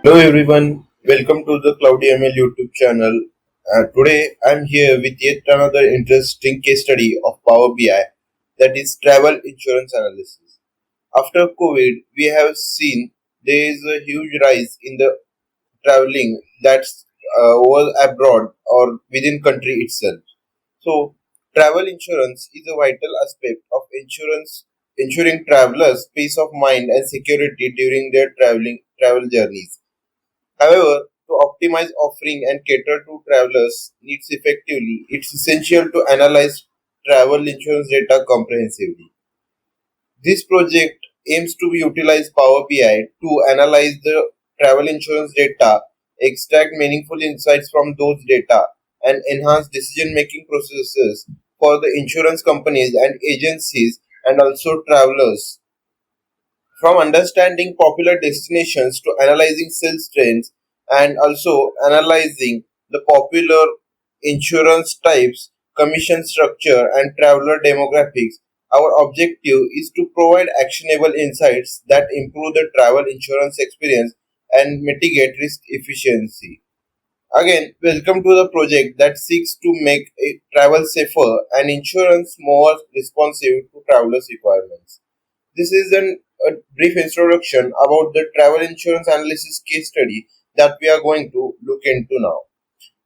Hello everyone, welcome to the Cloudy ML YouTube channel. Today I'm here with yet another interesting case study of Power BI, that is travel insurance analysis. After COVID, we have seen there is a huge rise in the traveling that's was abroad or within country itself. So travel insurance is a vital aspect of insurance ensuring travelers peace of mind and security during their travel journeys. However, to optimize offering and cater to travelers' needs effectively, it's essential to analyze travel insurance data comprehensively. This project aims to utilize Power BI to analyze the travel insurance data, extract meaningful insights from those data, and enhance decision making processes for the insurance companies and agencies and also travelers. From understanding popular destinations to analyzing sales trends and also analyzing the popular insurance types, commission structure, and traveler demographics, our objective is to provide actionable insights that improve the travel insurance experience and mitigate risk efficiency. Again, welcome to the project that seeks to make travel safer and insurance more responsive to travelers' requirements. This is a brief introduction about the travel insurance analysis case study that we are going to look into now.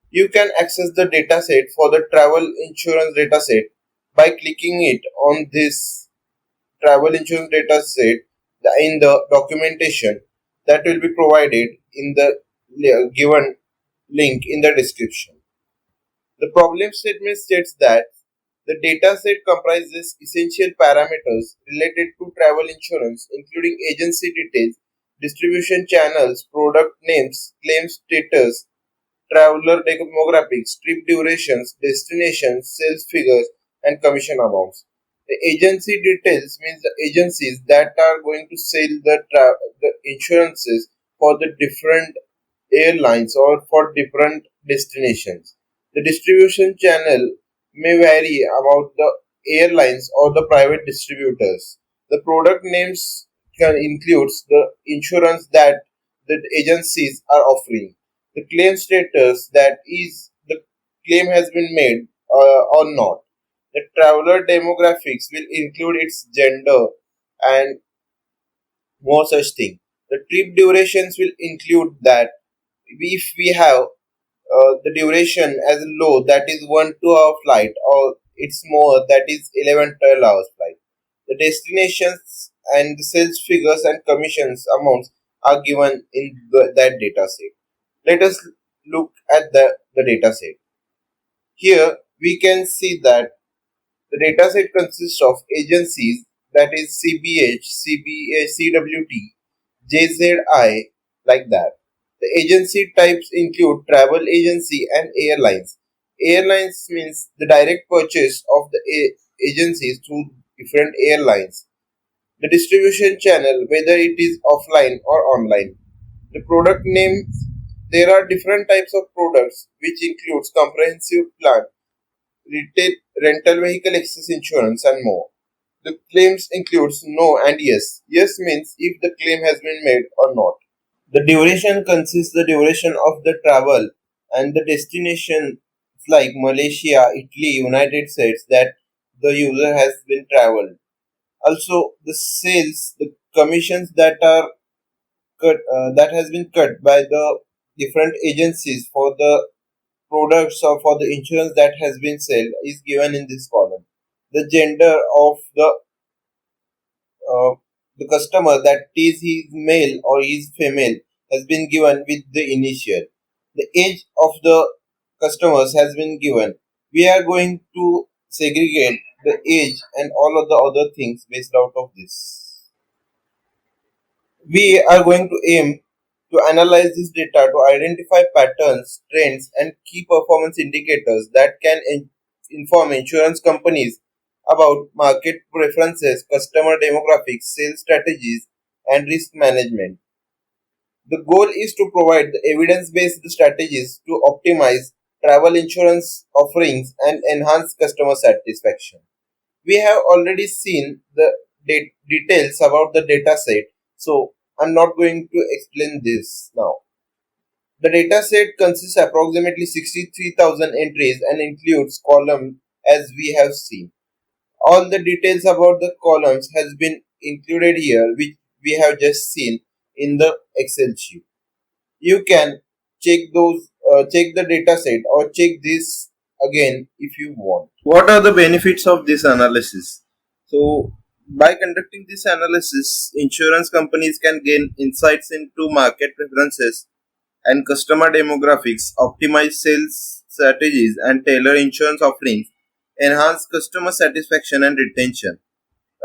You can access the dataset for the travel insurance dataset by clicking it on this travel insurance dataset in the documentation that will be provided in the given link in the description. The problem statement states that the dataset comprises essential parameters related to travel insurance, including agency details, distribution channels, product names, claim status, traveler demographics, trip durations, destinations, sales figures, and commission amounts. The agency details means the agencies that are going to sell the insurances for the different airlines or for different destinations. The distribution channel may vary about the airlines or the private distributors. The product names can includes the insurance that the agencies are offering. The claim status, that is the claim has been made or not. The traveler demographics will include its gender and more such thing. The trip durations will include that if we have the duration as low, that is 1 2 hour flight, or it's more, that is 11 12 hours flight. The destinations and the sales figures and commissions amounts are given in that data set. Let us look at the data set. Here we can see that the dataset consists of agencies, that is CBH, CBH, CWT, JZI, like that. The agency types include travel agency and airlines. Airlines means the direct purchase of the agencies through different airlines. The distribution channel, whether it is offline or online. The product names, there are different types of products which includes comprehensive plan, retail, rental vehicle excess insurance, and more. The claims includes no and yes. Yes means if the claim has been made or not. The duration consists the duration of the travel and the destination like Malaysia, Italy, United States that the user has been traveled. Also, the sales, the commissions that are cut, that has been cut by the different agencies for the products or for the insurance that has been sold is given in this column. The gender of uh, the customer, that is he is male or he is female, has been given with the initial. The age of the customers has been given. We are going to segregate the age and all of the other things based out of this. We are going to aim to analyze this data to identify patterns, trends, and key performance indicators that can inform insurance companies about market preferences, customer demographics, sales strategies, and risk management. The goal is to provide the evidence based strategies to optimize travel insurance offerings and enhance customer satisfaction. We have already seen the details about the data set, so I'm not going to explain this now. The dataset consists approximately 63,000 entries and includes columns as we have seen. All the details about the columns has been included here, which we have just seen in the Excel sheet. You can check the dataset or check this again if you want. What are the benefits of this analysis? So, by conducting this analysis, insurance companies can gain insights into market preferences and customer demographics, optimize sales strategies, and tailor insurance offerings, enhance customer satisfaction and retention.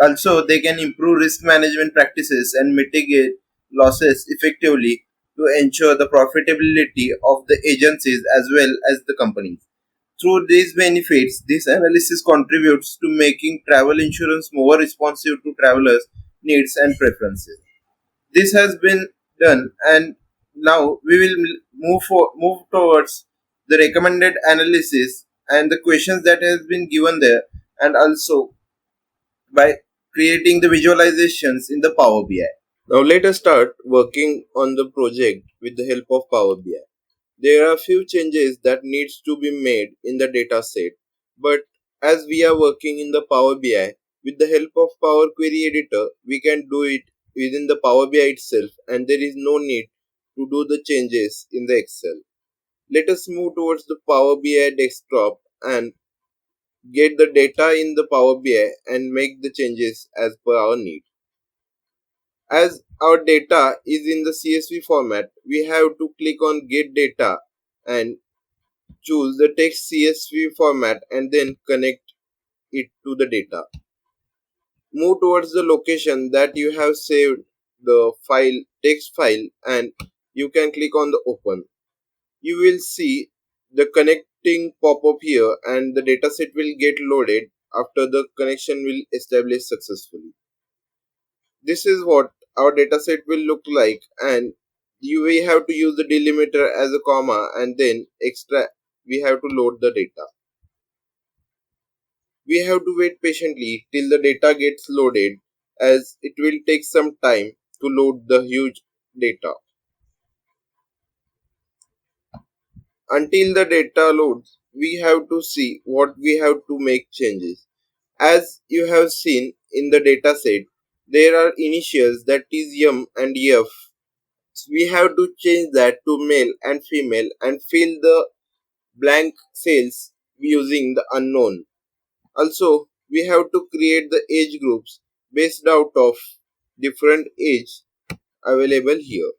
Also, they can improve risk management practices and mitigate losses effectively to ensure the profitability of the agencies as well as the companies. Through these benefits, this analysis contributes to making travel insurance more responsive to travelers' needs and preferences. This has been done, and now we will move towards the recommended analysis and the questions that has been given there, and also by creating the visualizations in the Power BI. Now let us start working on the project with the help of Power BI. There are a few changes that needs to be made in the data set, but as we are working in the Power BI, with the help of Power Query Editor, we can do it within the Power BI itself, and there is no need to do the changes in the Excel. Let us move towards the Power BI desktop and get the data in the Power BI and make the changes as per our need. As our data is in the CSV format, we have to click on Get Data and choose the text CSV format and then connect it to the data. Move towards the location that you have saved the file, text file, and you can click on the open. You will see the connecting pop up here and the dataset will get loaded after the connection will establish successfully. This is what our dataset will look like, and we have to use the delimiter as a comma and then extra we have to load the data. We have to wait patiently till the data gets loaded, as it will take some time to load the huge data. Until the data loads, we have to see what we have to make changes. As you have seen in the dataset, there are initials that is M and F. We have to change that to male and female and fill the blank cells using the unknown. Also, we have to create the age groups based out of different age available here.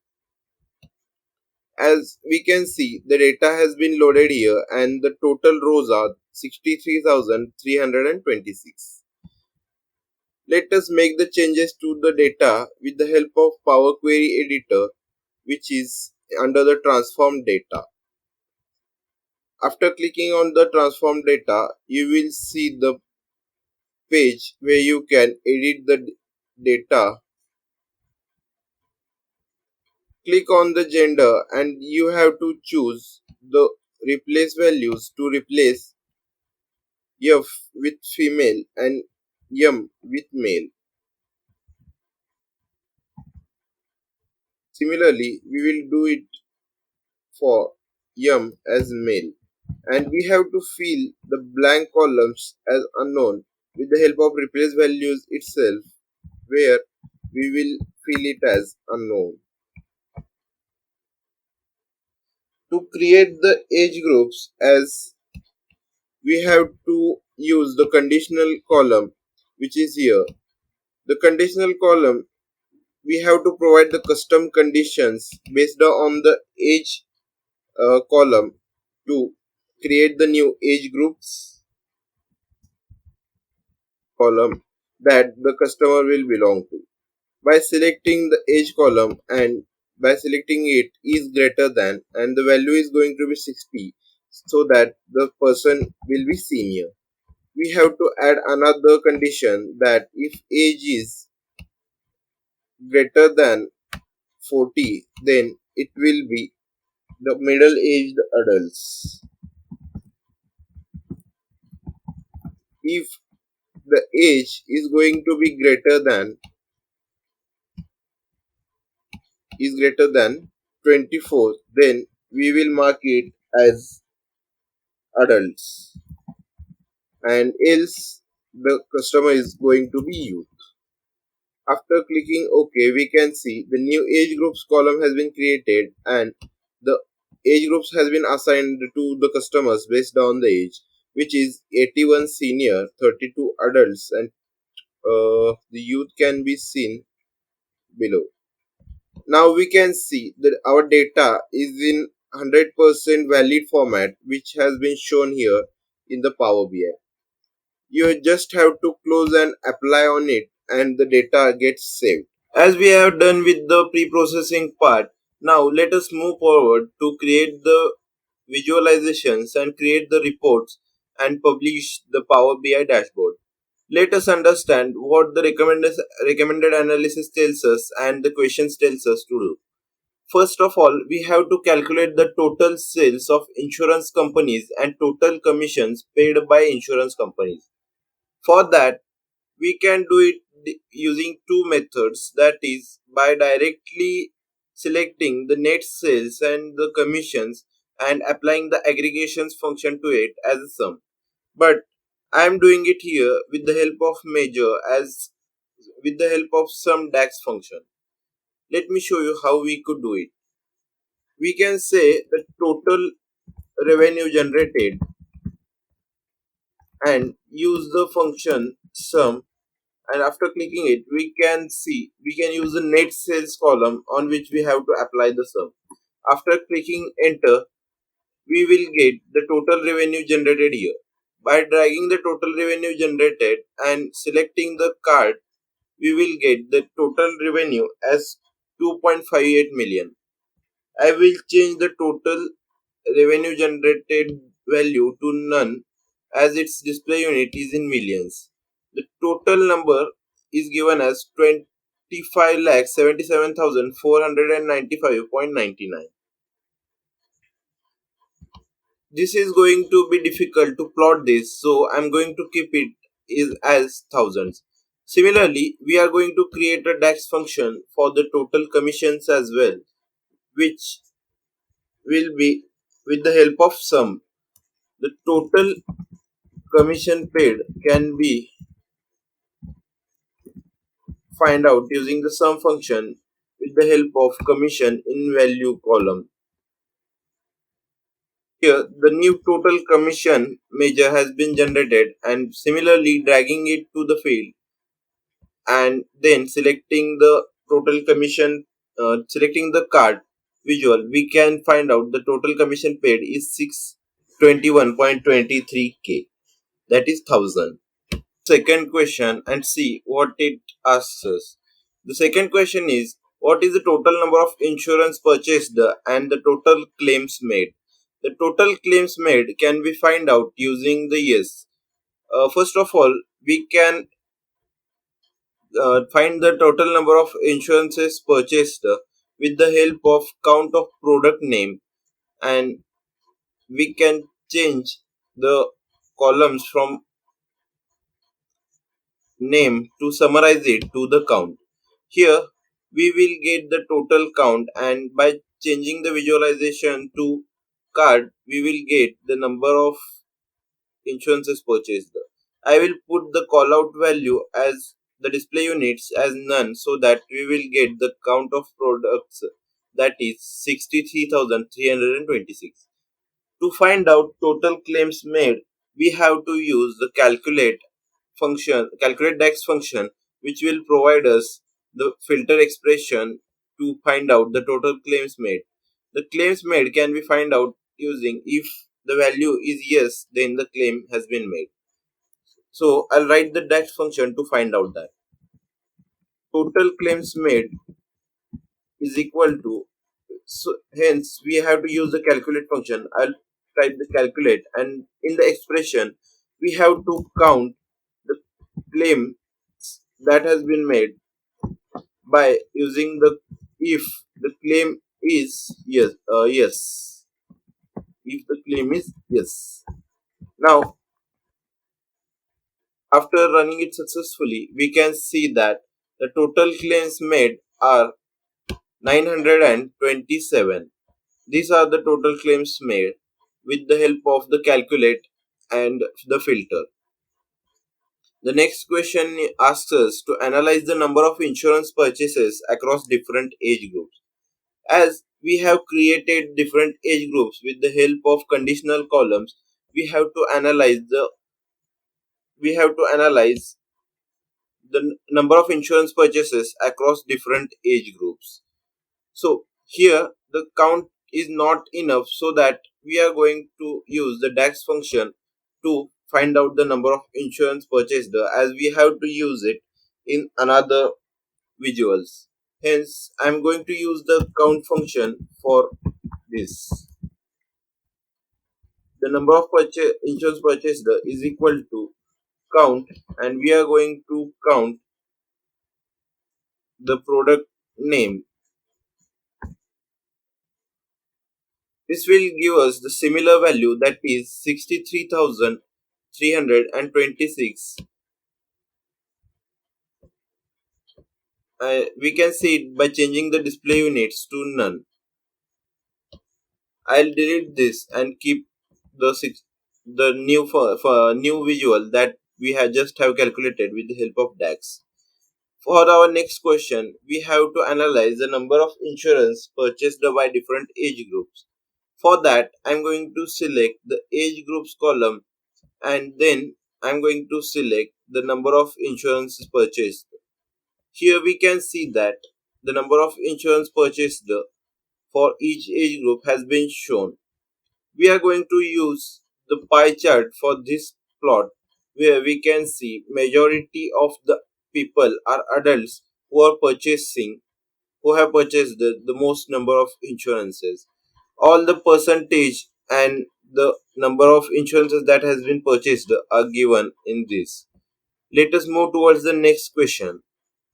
As we can see, the data has been loaded here and the total rows are 63,326. Let us make the changes to the data with the help of Power Query Editor, which is under the transform data. After clicking on the transform data, you will see the page where you can edit the data. Click on the gender and you have to choose the replace values to replace F with female and M with male. Similarly, we will do it for M as male, and we have to fill the blank columns as unknown with the help of replace values itself, where we will fill it as unknown. To create the age groups, as we have to use the conditional column, which is here. The conditional column, we have to provide the custom conditions based on the age column to create the new age groups column that the customer will belong to. By selecting the age column and by selecting it is greater than and the value is going to be 60, so that the person will be senior. We have to add another condition that if age is greater than 40, then it will be the middle aged adults. If the age is going to be greater than 24, then we will mark it as adults, and else the customer is going to be you. After clicking OK, we can see the new age groups column has been created and the age groups has been assigned to the customers based on the age, which is 81 senior, 32 adults, and the youth can be seen below. Now we can see that our data is in 100% valid format, which has been shown here in the Power BI. You just have to close and apply on it and the data gets saved. As we have done with the pre-processing part, now let us move forward to create the visualizations and create the reports and publish the Power BI dashboard. Let us understand what the recommended analysis tells us and the questions tells us to do. First of all, we have to calculate the total sales of insurance companies and total commissions paid by insurance companies. For that, we can do it using two methods, that is by directly selecting the net sales and the commissions and applying the aggregations function to it as a sum. But I am doing it here with the help of measure as with the help of some DAX function. Let me show you how we could do it. We can say the total revenue generated and use the function sum, and after clicking it we can use the net sales column on which we have to apply the sum. After clicking enter, we will get the total revenue generated here. By dragging the total revenue generated and selecting the card, we will get the total revenue as 2.58 million. I will change the total revenue generated value to none as its display unit is in millions. The total number is given as 25,77,495.99. This is going to be difficult to plot this, so I'm going to keep it is as thousands. Similarly, we are going to create a DAX function for the total commissions as well, which will be with the help of sum. The total commission paid can be find out using the sum function with the help of commission in value column. Here the new total commission measure has been generated, and similarly dragging it to the field and then selecting the total commission, selecting the card visual, we can find out the total commission paid is 621.23k, that is 1000. Second question and see what it asks us. The second question is, what is the total number of insurance purchased and the total claims made? The total claims made can be find out using the yes. First of all, we can find the total number of insurances purchased with the help of count of product name, and we can change the columns from name to summarize it to the count. Here we will get the total count, and by changing the visualization to card we will get the number of insurances purchased. I will put the call out value as the display units as none so that we will get the count of products, that is 63,326. To find out total claims made, we have to use the calculate DAX function, which will provide us the filter expression to find out the total claims made. The claims made can be find out using if the value is yes, then the claim has been made. So I'll write the DAX function to find out that. Total claims made is equal to, so hence we have to use the calculate function. I'll type the calculate, and in the expression we have to count the claim that has been made by using the if the claim is yes, if the claim is yes. Now after running it successfully, we can see that the total claims made are 927. These are the total claims made with the help of the calculate and the filter. The next question asks us to analyze the number of insurance purchases across different age groups. As we have created different age groups with the help of conditional columns, we have to analyze the we have to analyze the number of insurance purchases across different age groups. So here the count is not enough, so that we are going to use the DAX function to find out the number of insurance purchased, as we have to use it in another visuals. Hence I am going to use the count function for this. The number of insurance purchased is equal to count, and we are going to count the product name. This will give us the similar value, that is 63,326. We can see it by changing the display units to none. I'll delete this and keep the new visual that we have just have calculated with the help of DAX. For our next question, we have to analyze the number of insurance purchased by different age groups. For that, I'm going to select the age groups column, and then I'm going to select the number of insurances purchased. Here we can see that the number of insurance purchased for each age group has been shown. We are going to use the pie chart for this plot, where we can see majority of the people are adults who have purchased the most number of insurances. All the percentage and the number of insurances that has been purchased are given in this. Let us move towards the next question.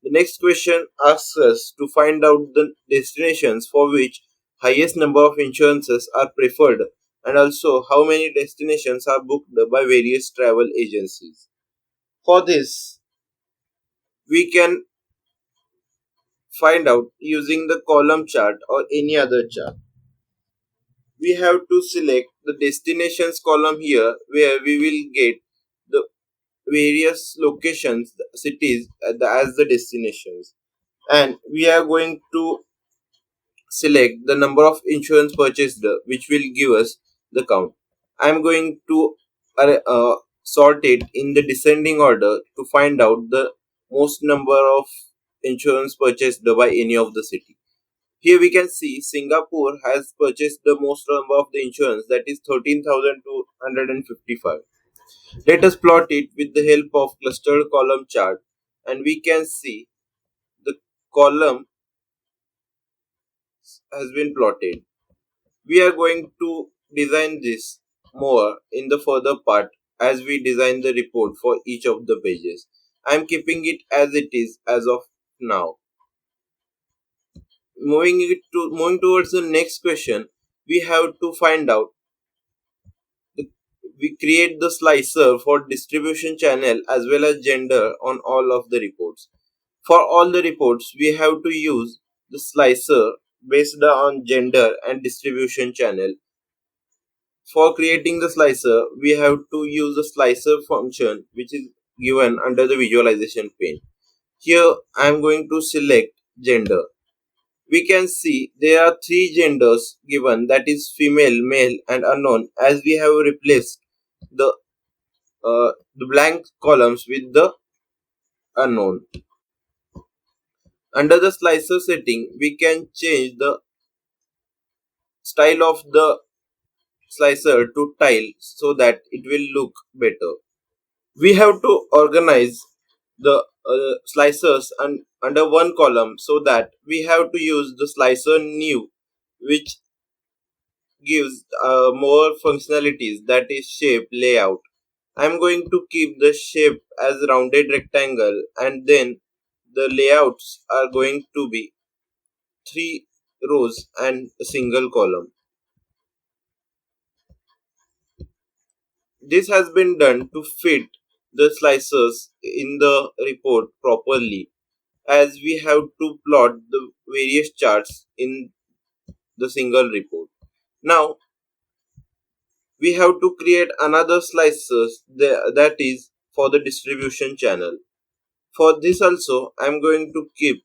The next question asks us to find out the destinations for which highest number of insurances are preferred, and also how many destinations are booked by various travel agencies. For this, we can find out using the column chart or any other chart. We have to select the destinations column here, where we will get the various locations, cities as the destinations, and we are going to select the number of insurance purchased, which will give us the count. I am going to sort it in the descending order to find out the most number of insurance purchased by any of the city. Here we can see Singapore has purchased the most number of the insurance, that is 13,255. Let us plot it with the help of clustered column chart, and we can see the column has been plotted. We are going to design this more in the further part as we design the report for each of the pages. I am keeping it as it is as of now. Moving towards the next question, we have to find out we create the slicer for distribution channel as well as gender on all of the reports. For all the reports, we have to use the slicer based on gender and distribution channel. For creating the slicer, we have to use the slicer function, which is given under the visualization pane. Here I am going to select gender. We can see there are three genders given, that is female, male and unknown, as we have replaced the the blank columns with the unknown. Under the slicer setting, we can change the style of the slicer to tile so that it will look better. We have to organize the slicers under one column, so that we have to use the slicer new, which gives more functionalities, that is shape layout. I'm going to keep the shape as rounded rectangle, and then the layouts are going to be 3 rows and a single column. This has been done to fit the slicers in the report properly, as we have to plot the various charts in the single report. Now we have to create another slices that is for the distribution channel. For this also I'm going to keep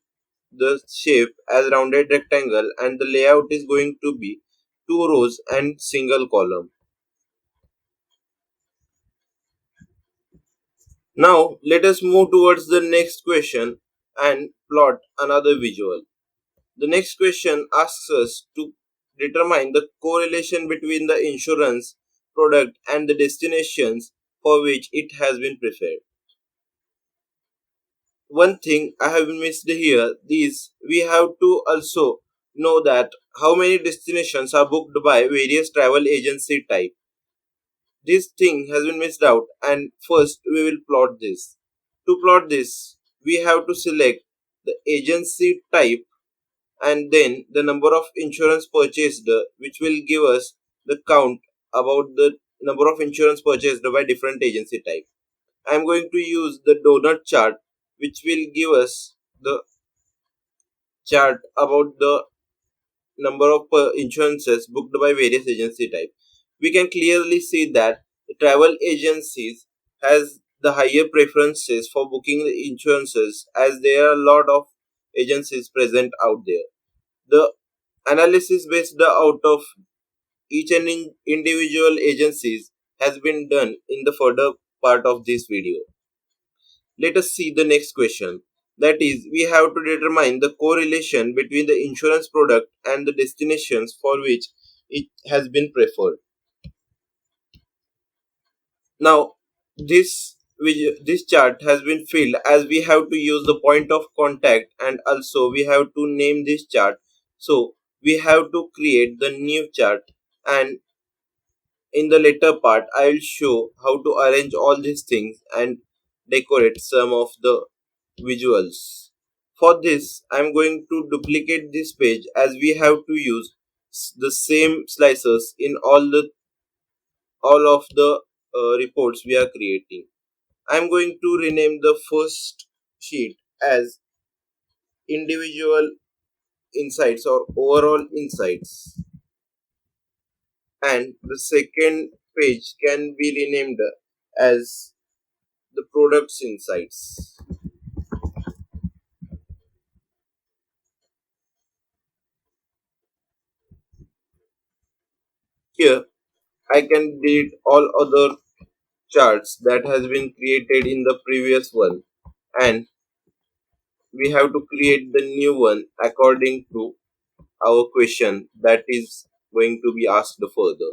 the shape as rounded rectangle and the layout is going to be two rows and single column. Now let us move towards the next question and plot another visual. The next question asks us to determine the correlation between the insurance product and the destinations for which it has been preferred. One thing I have missed here is we have to also know that how many destinations are booked by various travel agency type. This thing has been missed out and first we will plot this. To plot this, we have to select the agency type and then the number of insurance purchased, which will give us the count about the number of insurance purchased by different agency type. I am going to use the donut chart, which will give us the chart about the number of insurances booked by various agency type. We can clearly see that the travel agencies has the higher preferences for booking the insurances as there are a lot of agencies present out there. The analysis based out of each and individual agencies has been done in the further part of this video. Let us see the next question. That is, we have to determine the correlation between the insurance product and the destinations for which it has been preferred. Now, this chart has been filled as we have to use the point of contact and also we have to name this chart. So, we have to create the new chart and in the later part I will show how to arrange all these things and decorate some of the visuals. For this, I am going to duplicate this page as we have to use the same slices in all of the reports we are creating. I am going to rename the first sheet as individual insights or overall insights, and the second page can be renamed as the products insights. Here, I can delete all other charts that has been created in the previous one and we have to create the new one according to our question that is going to be asked further.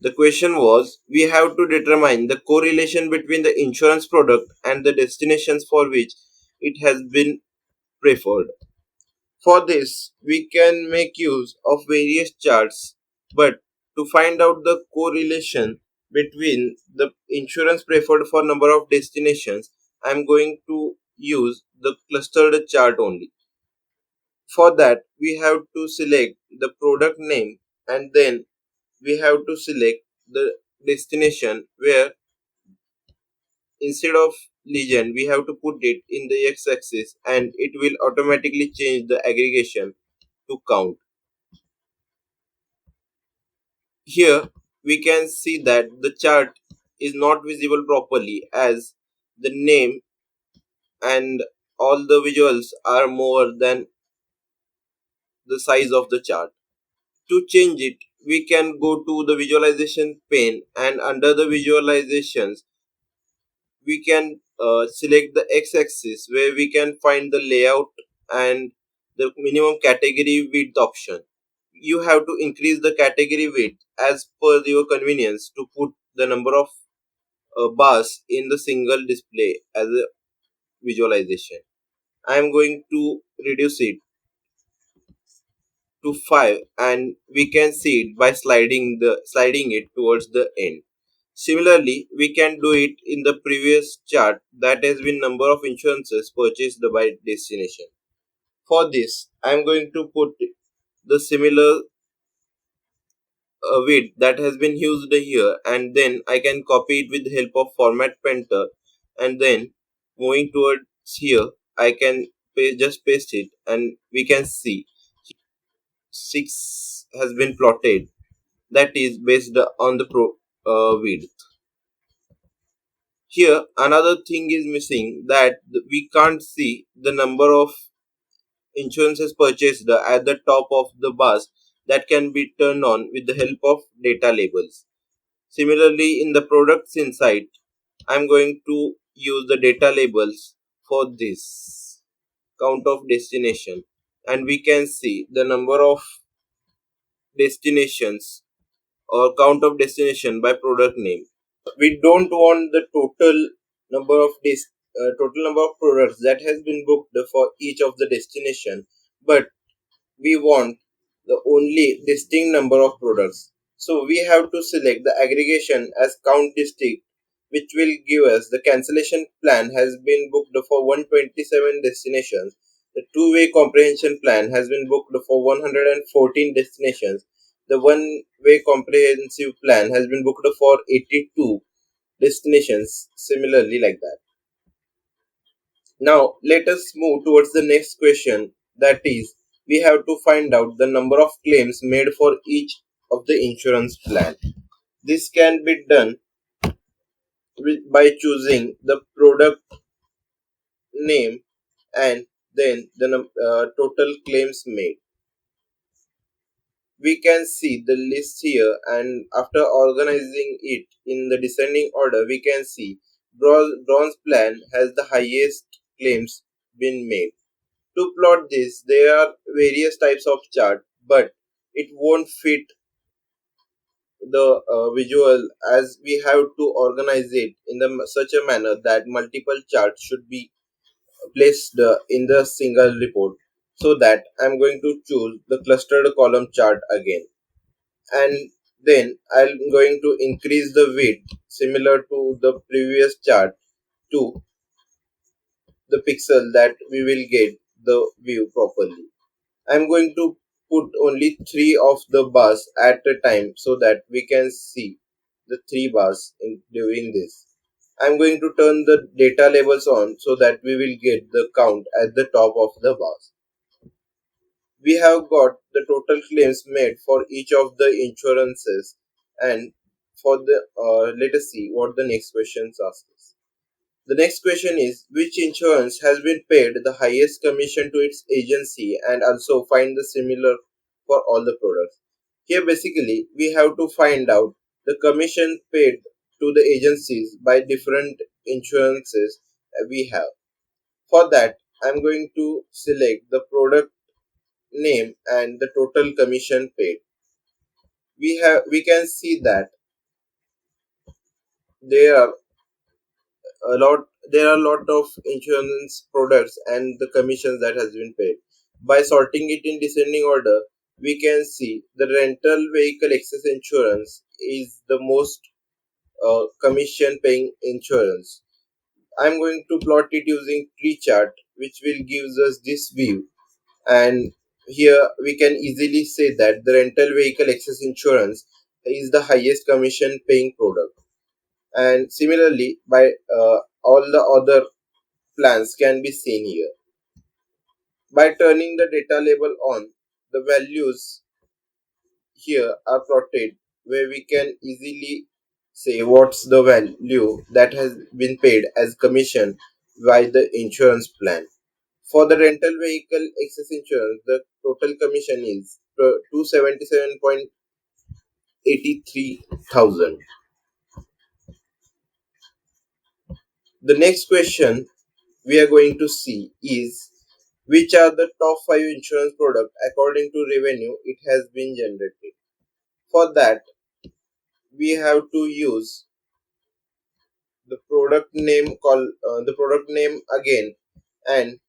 The question was we have to determine the correlation between the insurance product and the destinations for which it has been preferred. For this, we can make use of various charts, but to find out the correlation between the insurance preferred for number of destinations, I am going to use the clustered chart only. For that, we have to select the product name and then we have to select the destination where instead of legend we have to put it in the x-axis and it will automatically change the aggregation to count. Here we can see that the chart is not visible properly as the name and all the visuals are more than the size of the chart. To change it, we can go to the visualization pane and under the visualizations, we can select the x-axis where we can find the layout and the minimum category width option. You have to increase the category width as per your convenience to put the number of bars in the single display as a visualization. I am going to reduce it to 5 and we can see it by sliding it towards the end. Similarly, we can do it in the previous chart that has been number of insurances purchased by destination. For this, I am going to put the similar width that has been used here and then I can copy it with the help of format painter and then moving towards here I can just paste it and we can see 6 has been plotted, that is based on the width. Here another thing is missing, that we can't see the number of insurances purchased at the top of the bars that can be turned on with the help of data labels. Similarly, in the products insight, I'm going to use the data labels for this count of destination, and we can see the number of destinations or count of destination by product name. We don't want the total number of products that has been booked for each of the destination, but we want the only distinct number of products. So we have to select the aggregation as count distinct, which will give us the cancellation plan has been booked for 127 destinations. The two-way comprehension plan has been booked for 114 destinations. The one-way comprehensive plan has been booked for 82 destinations. Similarly, like that. Now, let us move towards the next question, that is, we have to find out the number of claims made for each of the insurance plan. This can be done by choosing the product name and then the total claims made. We can see the list here, and after organizing it in the descending order, we can see bronze plan has the highest claims been made. To plot this, there are various types of chart, but it won't fit the visual, as we have to organize it in such a manner that multiple charts should be placed in the single report. So that I'm going to choose the clustered column chart again, and then I'm going to increase the width similar to the previous chart to the pixel that we will get the view properly. I'm going to put only 3 of the bars at a time so that we can see the 3 bars in doing this. I'm going to turn the data labels on so that we will get the count at the top of the bars. We have got the total claims made for each of the insurances, and for the let us see what the next questions ask us. The next question is, which insurance has been paid the highest commission to its agency, and also find the similar for all the products. Here basically we have to find out the commission paid to the agencies by different insurances we have. For that, I'm going to select the product name and the total commission paid. We can see that there are there are a lot of insurance products and the commissions that has been paid. By sorting it in descending order, we can see the rental vehicle excess insurance is the most commission paying insurance. I'm going to plot it using tree chart, which will gives us this view, and here we can easily say that the rental vehicle excess insurance is the highest commission paying product, and similarly by all the other plans can be seen here. By turning the data label on, the values here are plotted, where we can easily say what's the value that has been paid as commission by the insurance plan. For the rental vehicle excess insurance, the total commission is 277.83 thousand. The next question we are going to see is, which are the top 5 insurance products according to revenue it has been generated. For that, we have to use the product name again, and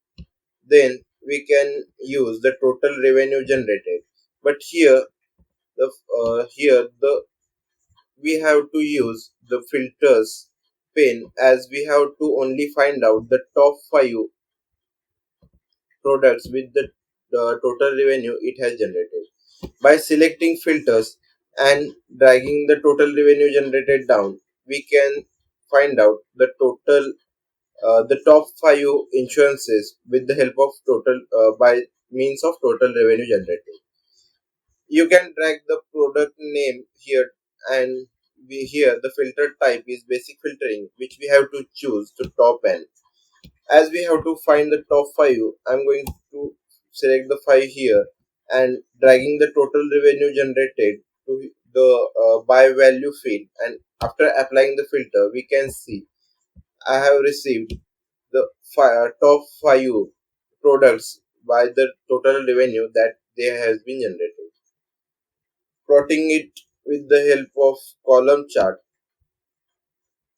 then we can use the total revenue generated. But here the we have to use the filters pane, as we have to only find out the top 5 products with the total revenue it has generated. By selecting filters and dragging the total revenue generated down, we can find out the top 5 insurances with the help of total by means of total revenue generated. You can drag the product name here, and we here the filter type is basic filtering, which we have to choose to top n. As we have to find the top 5, I'm going to select the 5 here and dragging the total revenue generated to the by value field, and after applying the filter we can see I have received the top 5 products by the total revenue that they has been generated. Plotting it with the help of column chart,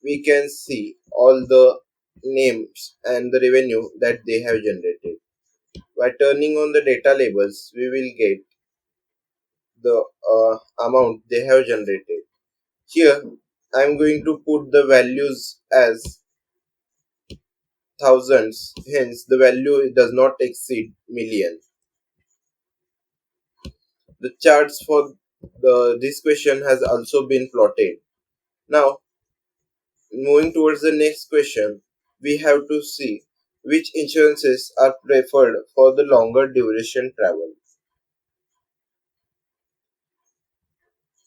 we can see all the names and the revenue that they have generated. By turning on the data labels, we will get the amount they have generated. Here, I am going to put the values as thousands, hence the value does not exceed million. The charts for this question has also been plotted. Now, moving towards the next question, we have to see which insurances are preferred for the longer duration travel.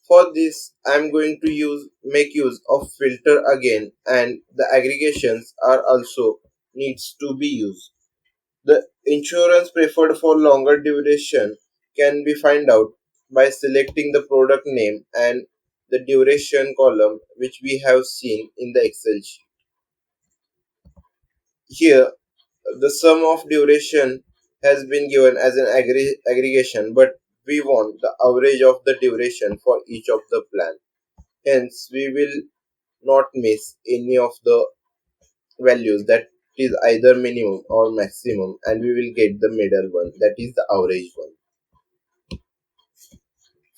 For this, I am going to make use of filter again, and the aggregations are also needs to be used. The insurance preferred for longer duration can be found out by selecting the product name and the duration column which we have seen in the Excel sheet. Here, the sum of duration has been given as an aggregation, but we want the average of the duration for each of the plan. Hence, we will not miss any of the values that is either minimum or maximum, and we will get the middle one, that is the average one.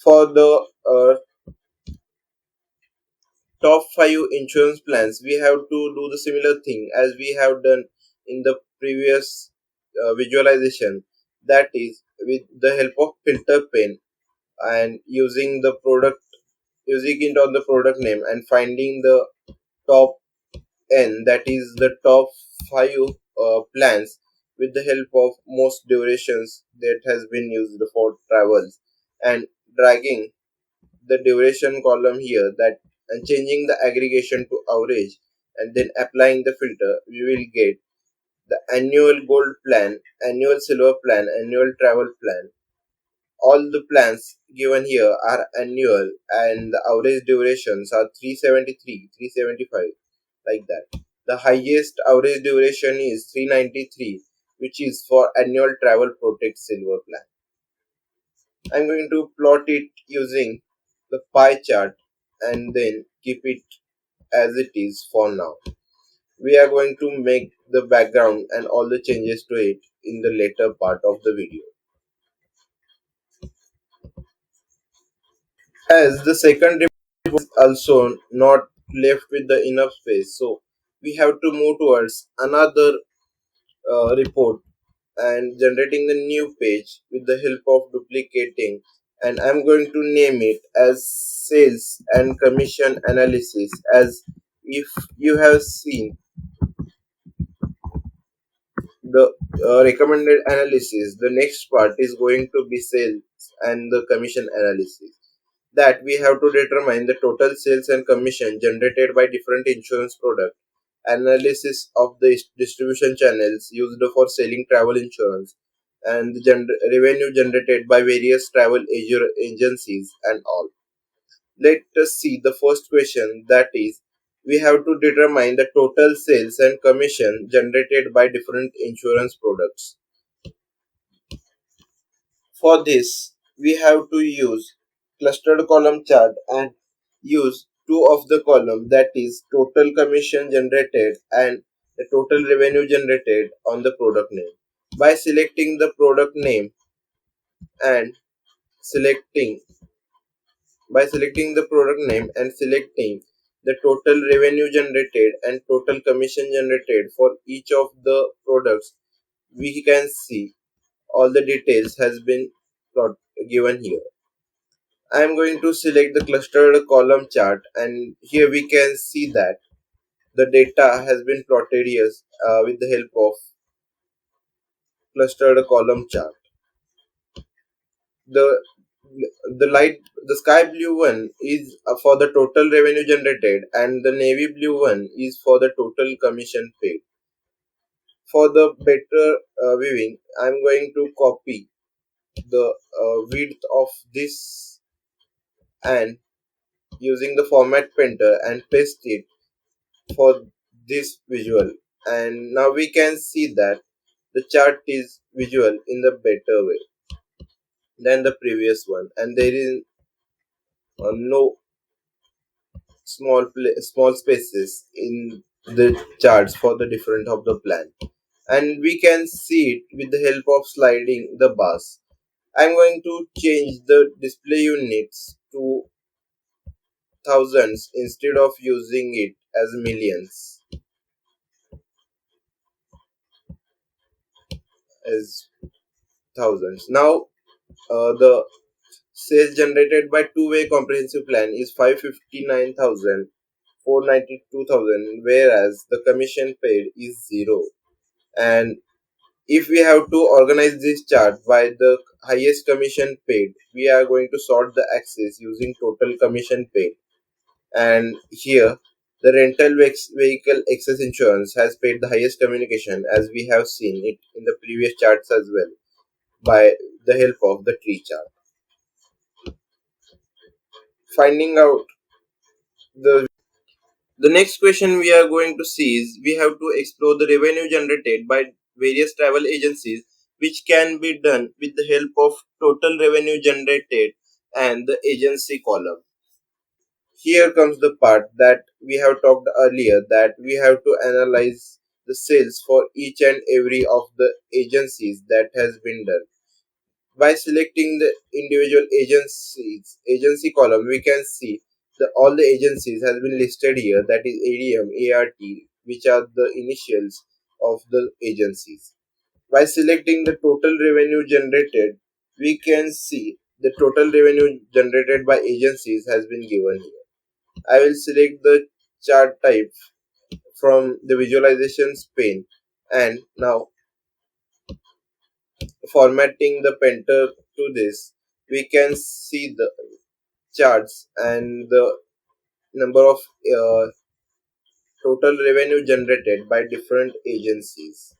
For the top 5 insurance plans, we have to do the similar thing as we have done in the previous visualization, that is with the help of filter pane and using it on the product name and finding the top n, that is the top 5 plans with the help of most durations that has been used for travels, and dragging the duration column here, that and changing the aggregation to average, and then applying the filter, we will get the annual gold plan, annual silver plan, annual travel plan. All the plans given here are annual, and the average durations are 373, 375, like that. The highest average duration is 393, which is for annual travel protect silver plan. I'm going to plot it using the pie chart and then keep it as it is for now. We are going to make the background and all the changes to it in the later part of the video. As the second report is also not left with the enough space, so we have to move towards another report and generating the new page with the help of duplicating, and I'm going to name it as sales and commission analysis. As if you have seen the recommended analysis, the next part is going to be sales and the commission analysis, that we have to determine the total sales and commission generated by different insurance products, analysis of the distribution channels used for selling travel insurance, and the revenue generated by various travel agencies and all. Let us see the first question, that is we have to determine the total sales and commission generated by different insurance products. For this, we have to use clustered column chart and use two of the column, that is total commission generated and the total revenue generated on the product name. By selecting the product name and selecting selecting the product name and selecting the total revenue generated and total commission generated for each of the products, we can see all the details has been given here. I am going to select the clustered column chart, and here we can see that the data has been plotted here with the help of clustered column chart. The the sky blue one is for the total revenue generated, and the navy blue one is for the total commission paid. For the better viewing, I'm going to copy the width of this and using the format painter and paste it for this visual. And now we can see that the chart is visual in the better way than the previous one, and there is no small spaces in the charts for the different of the plan, and we can see it with the help of sliding the bars. I'm going to change the display units to thousands instead of using it as millions as thousands. Now the sales generated by two-way comprehensive plan is 559,000, 492,000, whereas the commission paid is 0. And if we have to organize this chart by the highest commission paid, we are going to sort the axis using total commission paid. And here, the vehicle excess insurance has paid the highest communication, as we have seen it in the previous charts as well, by the help of the tree chart. Finding out the next question we are going to see is, we have to explore the revenue generated by various travel agencies, which can be done with the help of total revenue generated and the agency column. Here comes the part that we have talked earlier, that we have to analyze the sales for each and every of the agencies that has been done. By selecting the individual agency column, we can see all the agencies has been listed here, that is ADM, ART, which are the initials of the agencies. By selecting the total revenue generated, we can see the total revenue generated by agencies has been given here. I will select the chart type from the visualizations pane, and now formatting the painter to this, we can see the charts and the number of total revenue generated by different agencies.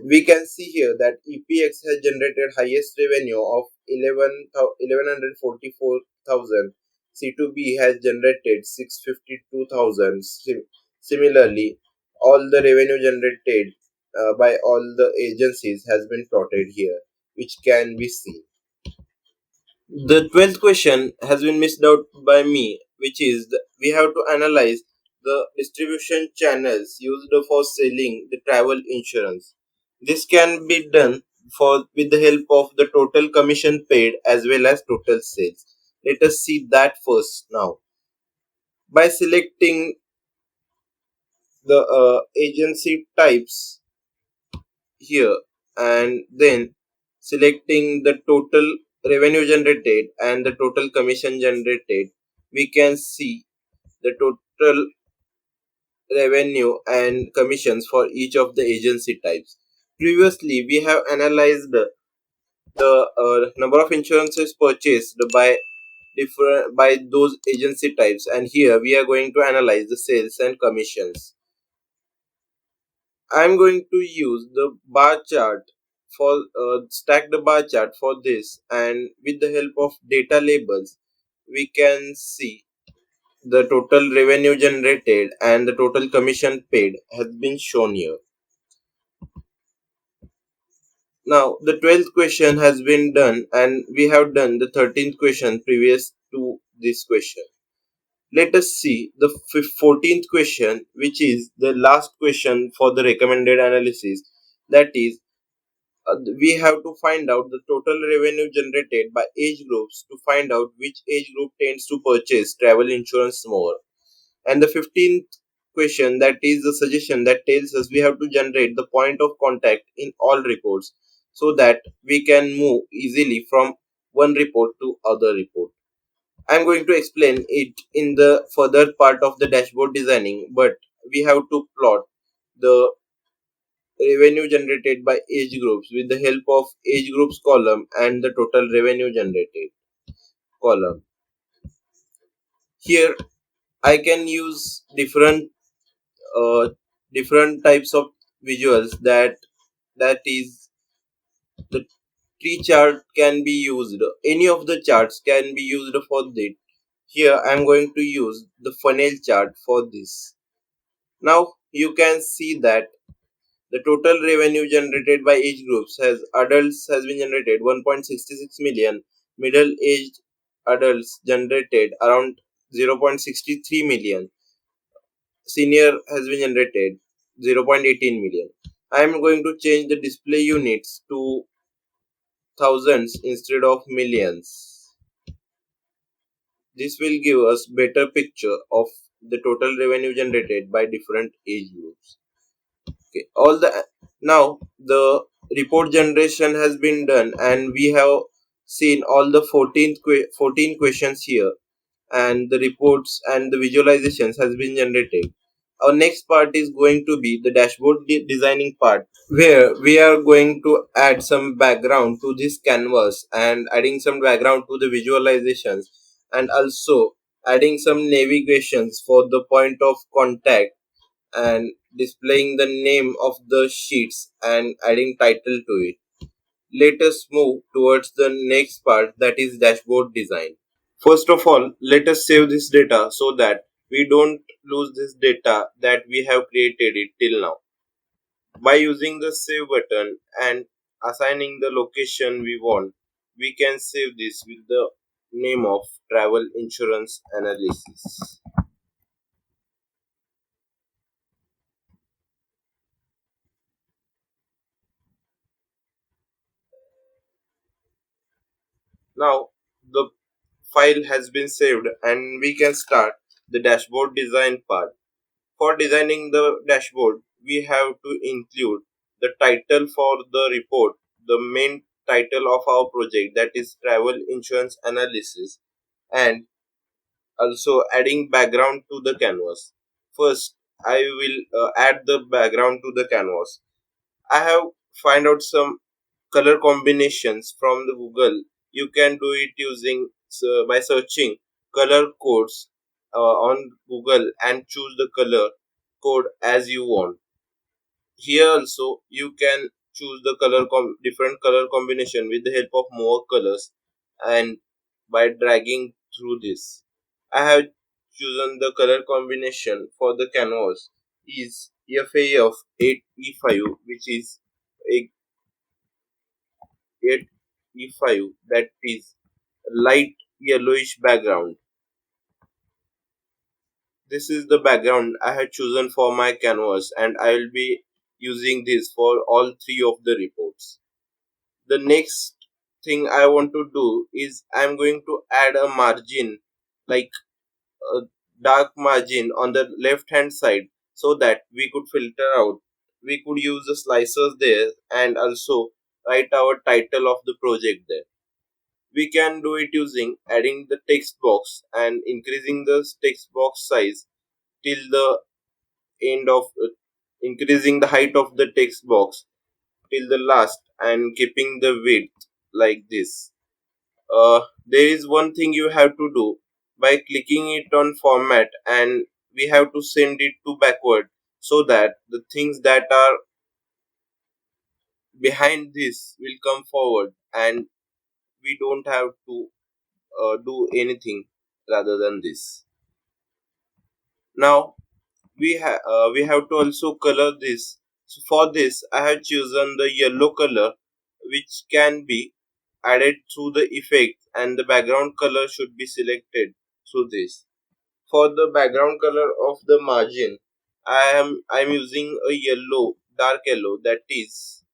We can see here that EPX has generated highest revenue of 11,144,000. C2B has generated 652,000. Similarly, all the revenue generated by all the agencies has been plotted here, which can be seen. The 12th question has been missed out by me, which is we have to analyze the distribution channels used for selling the travel insurance. This can be done for with the help of the total commission paid as well as total sales. Let us see that first now. By selecting the agency types here and then selecting the total revenue generated and the total commission generated, we can see the total revenue and commissions for each of the agency types. Previously, we have analyzed the number of insurances purchased by those agency types, and here we are going to analyze the sales and commissions. I'm going to use the bar chart for stack the bar chart for this, and with the help of data labels, we can see the total revenue generated and the total commission paid has been shown here. Now the 12th question has been done, and we have done the 13th question previous to this question. Let us see the 14th question, which is the last question for the recommended analysis. That is, we have to find out the total revenue generated by age groups to find out which age group tends to purchase travel insurance more. And the 15th question, that is the suggestion that tells us we have to generate the point of contact in all reports so that we can move easily from one report to other report. I'm going to explain it in the further part of the dashboard designing, but we have to plot the revenue generated by age groups with the help of age groups column and the total revenue generated column. Here I can use uh, different types of visuals, that is, the tree chart can be used. Any of the charts can be used for this. Here I am going to use the funnel chart for this. Now you can see that the total revenue generated by age groups has adults has been generated 1.66 million, middle aged adults generated around 0.63 million, senior has been generated 0.18 million. I am going to change the display units to thousands instead of millions. This will give us better picture of the total revenue generated by different age groups. Okay, all the now the report generation has been done, and we have seen all the 14 questions here, and the reports and the visualizations has been generated. Our next part is going to be the dashboard designing part, where we are going to add some background to this canvas and adding some background to the visualizations, and also adding some navigations for the point of contact, and displaying the name of the sheets and adding title to it. Let us move towards the next part, that is dashboard design. First of all, let us save this data so that we don't lose this data that we have created it till now. By using the save button and assigning the location we want, we can save this with the name of travel insurance analysis. Now the file has been saved and we can start the dashboard design part. For designing the dashboard, we have to include the title for the report, the main title of our project, that is travel insurance analysis, and also adding background to the canvas. First, I will add the background to the canvas. I have find out some color combinations from the Google. You can do it using by searching color codes on Google and choose the color code as you want. Here also you can choose the different color combination with the help of more colors, and by dragging through this. I have chosen the color combination for the canvas is FA of 8E5, which is a 8E5, that is light yellowish background. This is the background I had chosen for my canvas, and I will be using this for all three of the reports. The next thing I want to do is I'm going to add a margin, like a dark margin on the left hand side, so that we could filter out. We could use the slicers there and also write our title of the project there. We can do it using adding the text box and increasing the text box size till the end of increasing the height of the text box till the last and keeping the width like this. There is one thing you have to do by clicking it on format, and we have to send it to backward so that the things that are behind this will come forward, and we don't have to do anything rather than this. Now we have to also color this. So for this I have chosen the yellow color, which can be added through the effect, and the background color should be selected through this. For the background color of the margin, I'm using a yellow, dark yellow, that is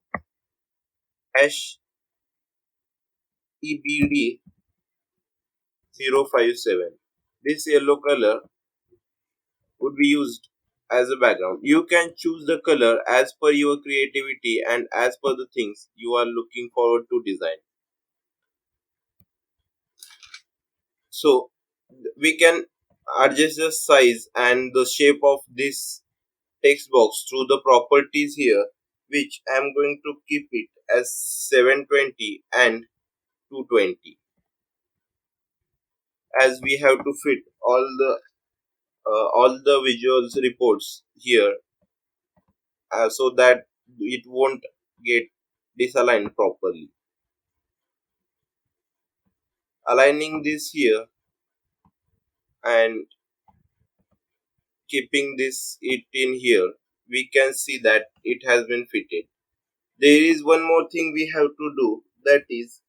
hash EBD 057. This yellow color would be used as a background. You can choose the color as per your creativity and as per the things you are looking forward to design. So we can adjust the size and the shape of this text box through the properties here, which I am going to keep it as 720 and 220, as we have to fit all the visuals reports here, so that it won't get disaligned properly. Aligning this here and keeping this it in here, we can see that it has been fitted. There is one more thing we have to do, that is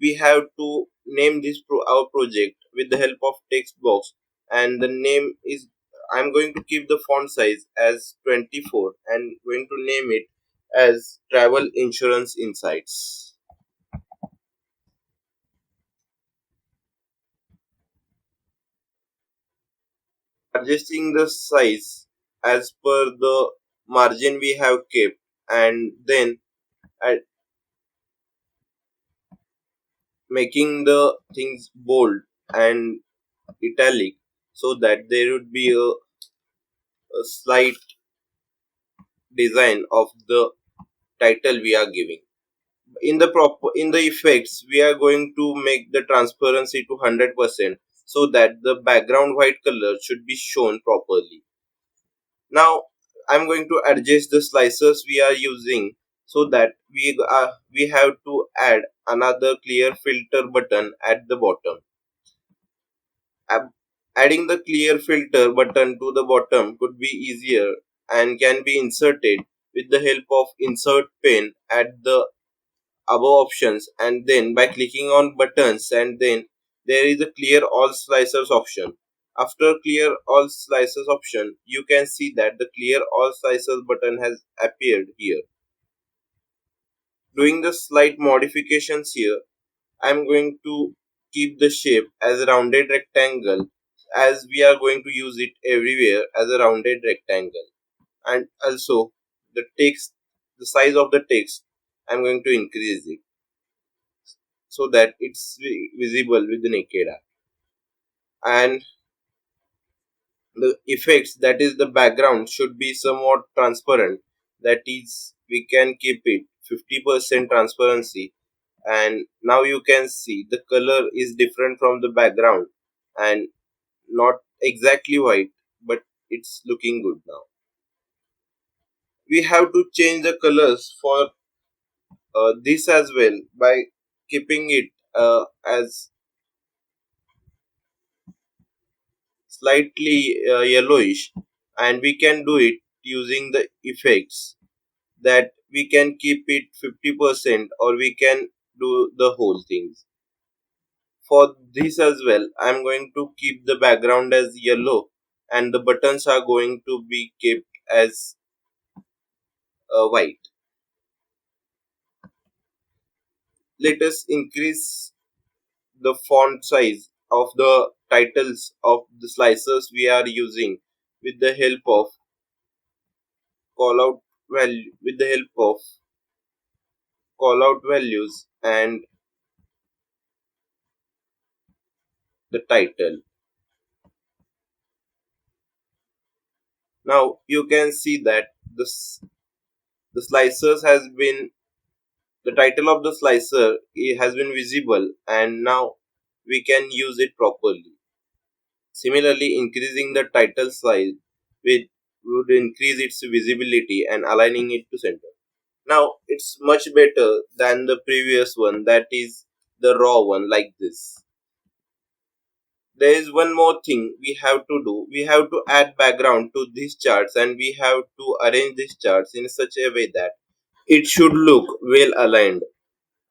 we have to name this our project with the help of text box, and the name is, I'm going to keep the font size as 24 and going to name it as Travel Insurance Insights. Adjusting the size as per the margin we have kept, and then at making the things bold and italic, so that there would be a slight design of the title we are giving. In the effects, we are going to make the transparency to 100%, so that the background white color should be shown properly. Now I'm going to adjust the slicers we are using, so that we have to add another clear filter button at the bottom. Ab- Adding the clear filter button to the bottom could be easier and can be inserted with the help of insert pen at the above options, and then by clicking on buttons, and then there is a clear all slicers option. After clear all slicers option, you can see that the clear all slicers button has appeared here. Doing the slight modifications here, I'm going to keep the shape as a rounded rectangle, as we are going to use it everywhere as a rounded rectangle. And also the text, the size of the text, I'm going to increase it, so that it's visible with the naked eye. And the effects, that is the background, should be somewhat transparent, that is we can keep it 50% transparency. And now you can see the color is different from the background, and not exactly white, but it's looking good now. We have to change the colors for this as well, by keeping it as slightly yellowish, and we can do it using the effects, that we can keep it 50%, or we can do the whole things. For this as well, I'm going to keep the background as yellow, and the buttons are going to be kept as white. Let us increase the font size of the titles of the slicers we are using, with the help of call out with the help of call out values and the title. Now you can see that the slicers has been the title of the slicer has been visible, and now we can use it properly. Similarly, increasing the title size with would increase its visibility and aligning it to center. Now it's much better than the previous one, that is the raw one like this. There is one more thing we have to do. We have to add background to these charts, and we have to arrange these charts in such a way that it should look well aligned.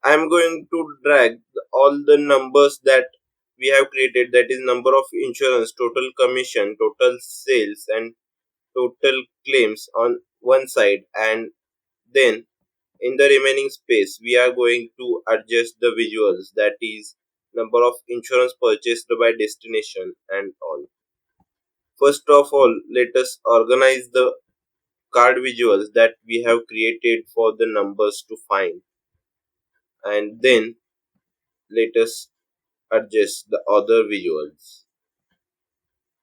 I'm going to drag all the numbers that we have created, that is number of insurance, total commission, total sales, and total claims on one side, and then in the remaining space we are going to adjust the visuals, that is number of insurance purchased by destination and all. First of all, let us organize the card visuals that we have created for the numbers to find, and then let us adjust the other visuals.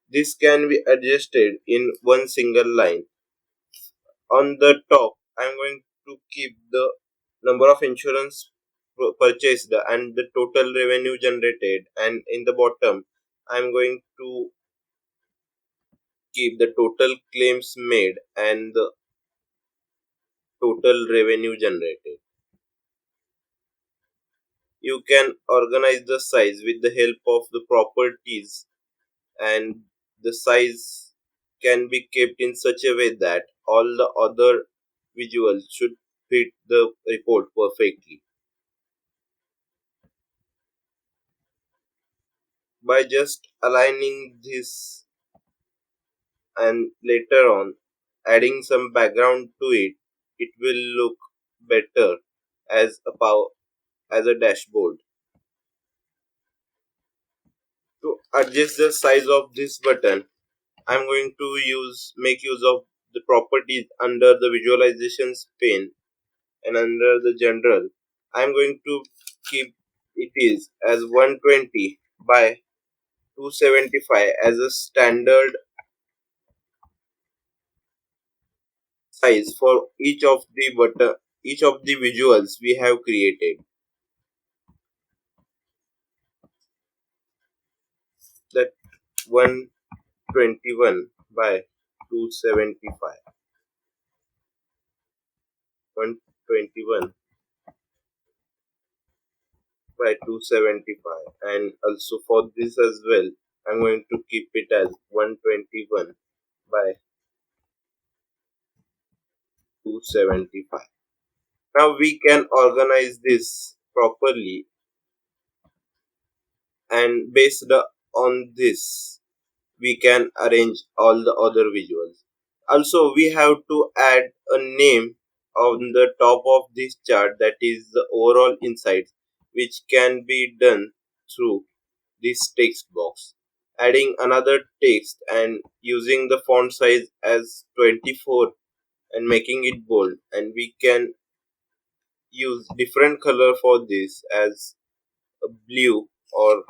This can be adjusted in one single line. On the top, I'm going to keep the number of insurance purchased and the total revenue generated, and in the bottom I'm going to keep the total claims made and the total revenue generated. You can organize the size with the help of the properties, and the size can be kept in such a way that all the other visuals should fit the report perfectly. By just aligning this and later on adding some background to it, it will look better as a dashboard. To adjust the size of this button, I'm going to make use of the properties under the visualizations pane, and under the general I'm going to keep it is as 120 by 275 as a standard size for each of the visuals we have created. That 121 by 275, 121 by 275, and also for this as well I'm going to keep it as 121 by 275. Now we can organize this properly, and based on this we can arrange all the other visuals. Also, we have to add a name on the top of this chart, that is the overall insights, which can be done through this text box. Adding another text and using the font size as 24 and making it bold, and we can use different color for this as a blue or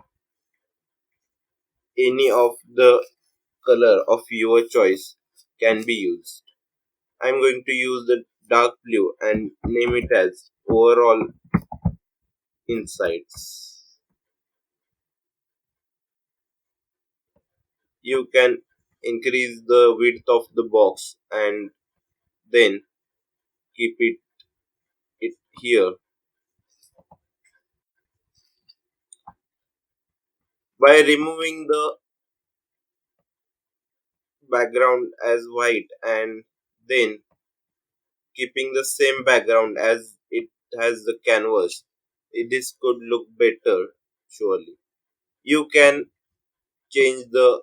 any of the color of your choice can be used. I'm going to use the dark blue and name it as overall insights. You can increase the width of the box and then keep it here. By removing the background as white and then keeping the same background as it has the canvas, this could look better surely. You can change the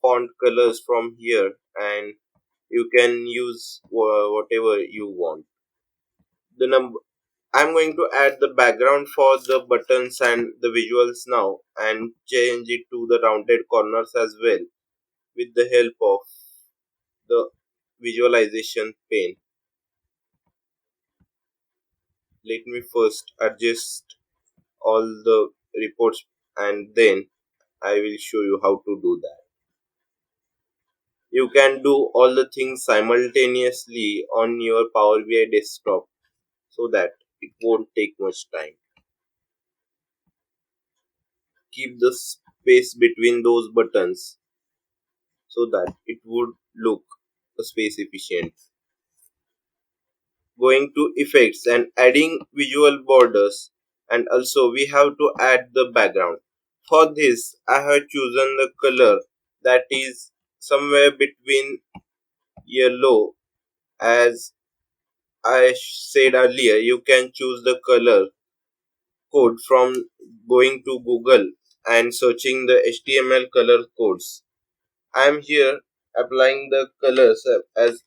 font colors from here, and you can use whatever you want. The number I'm going to add the background for the buttons and the visuals now, and change it to the rounded corners as well with the help of the visualization pane. Let me first adjust all the reports, and then I will show you how to do that. You can do all the things simultaneously on your Power BI desktop so that it won't take much time. Keep the space between those buttons so that it would look space efficient. Going to effects and adding visual borders, and also we have to add the background. For this I have chosen the color that is somewhere between yellow. As I said earlier, you can choose the color code from going to Google and searching the HTML color codes. I am here applying the colors as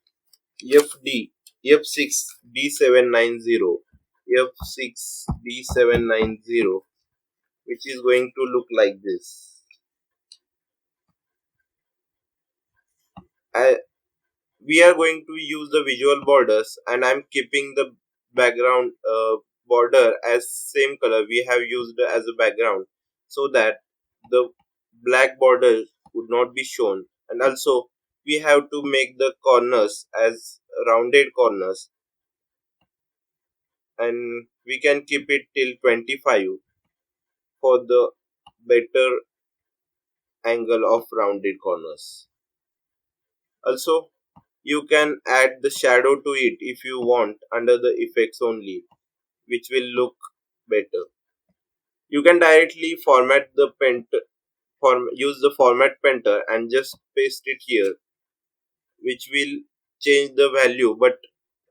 FD, F6D790, F6D790, which is going to look like this. I, we are going to use the visual borders, and I'm keeping the background border as same color we have used as a background, so that the black border would not be shown. And also we have to make the corners as rounded corners, and we can keep it till 25 for the better angle of rounded corners. Also, you can add the shadow to it if you want under the effects only, which will look better. You can directly format the use the format painter and just paste it here, which will change the value, but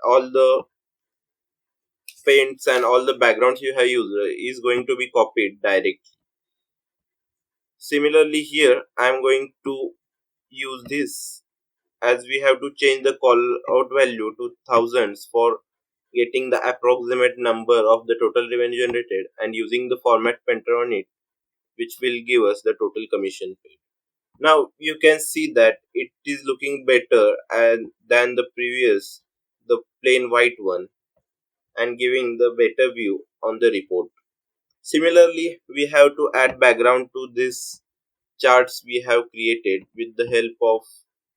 all the paints and all the backgrounds you have used is going to be copied directly. Similarly here I am going to use this, as we have to change the call out value to thousands for getting the approximate number of the total revenue generated, and using the format painter on it, which will give us the total commission paid. Now you can see that it is looking better than the previous, the plain white one, and giving the better view on the report. Similarly, we have to add background to this charts we have created with the help of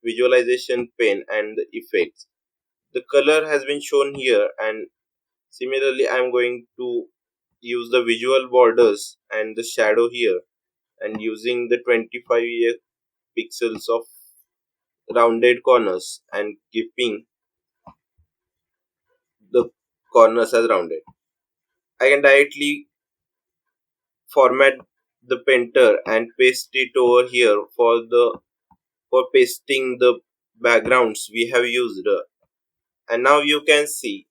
visualization pane and the effects. The color has been shown here, and similarly I am going to use the visual borders and the shadow here, and using the 25 pixels of rounded corners and keeping the corners as rounded. I can directly format the painter and paste it over here for pasting the backgrounds we have used, and now you can see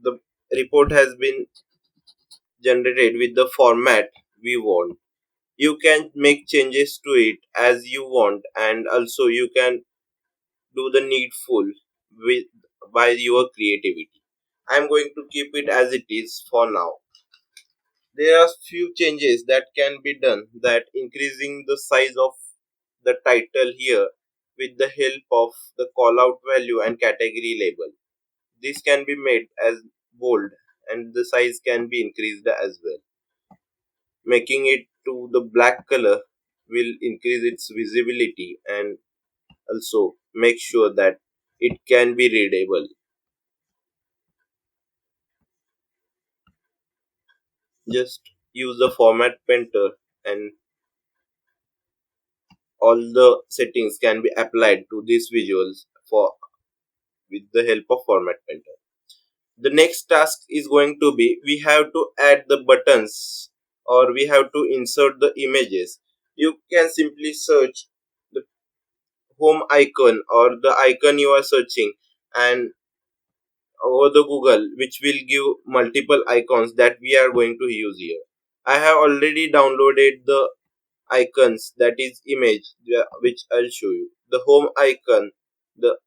the report has been generated with the format we want. You can make changes to it as you want, and also you can do the needful with by your creativity. I'm going to keep it as it is for now. There are few changes that can be done, that increasing the size of the title here with the help of the callout value and category label. This can be made as bold, and the size can be increased as well. Making it to the black color will increase its visibility and also make sure that it can be readable. Just use the format painter, and all the settings can be applied to these visuals for with the help of format painter. The next task is going to be, we have to add the buttons, or we have to insert the images. You can simply search the home icon or the icon you are searching, and over the Google, which will give multiple icons that we are going to use here. I have already downloaded the icons, that is image, which I'll show you. The home icon, the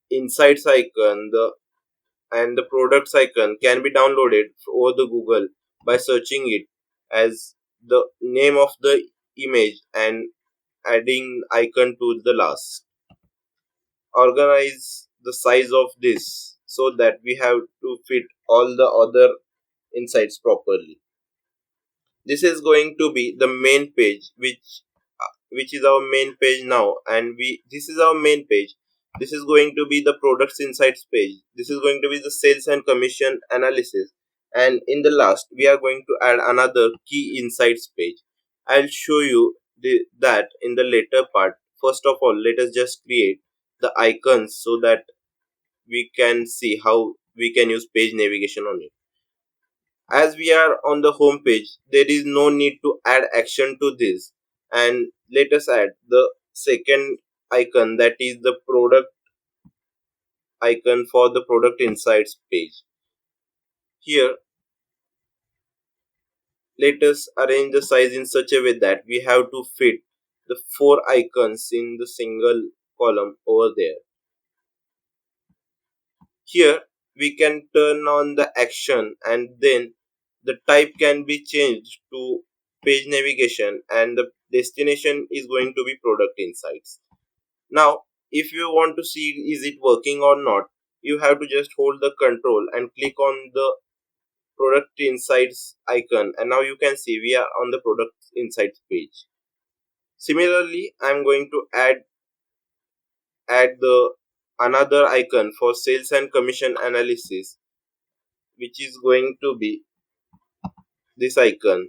insights icon, the products icon can be downloaded over the Google by searching it as the name of the image and adding icon to the last. Organize the size of this so that we have to fit all the other insights properly. This is going to be the main page, which is our main page now, and we this is our main page. This is going to be the products insights page. This is going to be the sales and commission analysis, and in the last we are going to add another key insights page. I'll show you that in the later part. First of all, let us just create the icons so that we can see how we can use page navigation on it. As we are on the home page, there is no need to add action to this, and let us add the second icon, that is the product icon for the product insights page. Here, let us arrange the size in such a way that we have to fit the four icons in the single column over there. Here we can turn on the action, and then the type can be changed to page navigation, and the destination is going to be product insights. Now, if you want to see is it working or not, you have to just hold the control and click on the product insights icon, and now you can see we are on the product insights page. Similarly, I'm going to add the another icon for sales and commission analysis, which is going to be this icon,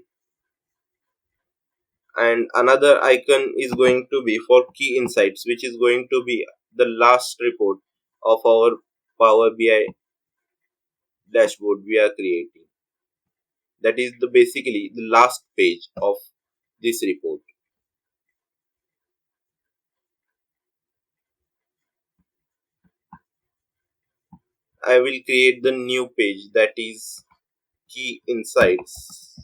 and another icon is going to be for key insights, which is going to be the last report of our Power BI dashboard we are creating. That is the basically the last page of this report. I will create the new page, that is key insights,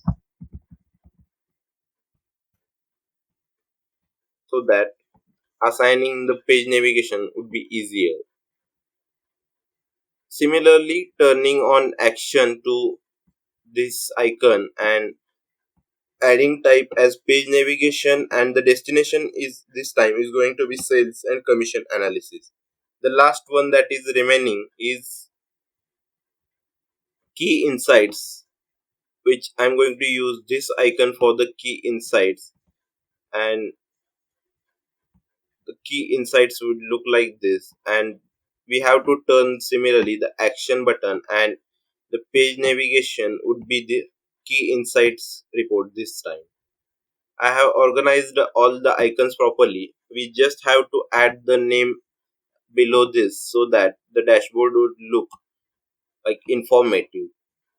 so that assigning the page navigation would be easier. Similarly, turning on action to this icon and adding type as page navigation, and the destination is this time is going to be sales and commission analysis. The last one that is remaining is key insights, which I'm going to use this icon for the key insights, and the key insights would look like this, and we have to turn similarly the action button, and the page navigation would be the key insights report this time. I have organized all the icons properly. We just have to add the name below this so that the dashboard would look like informative.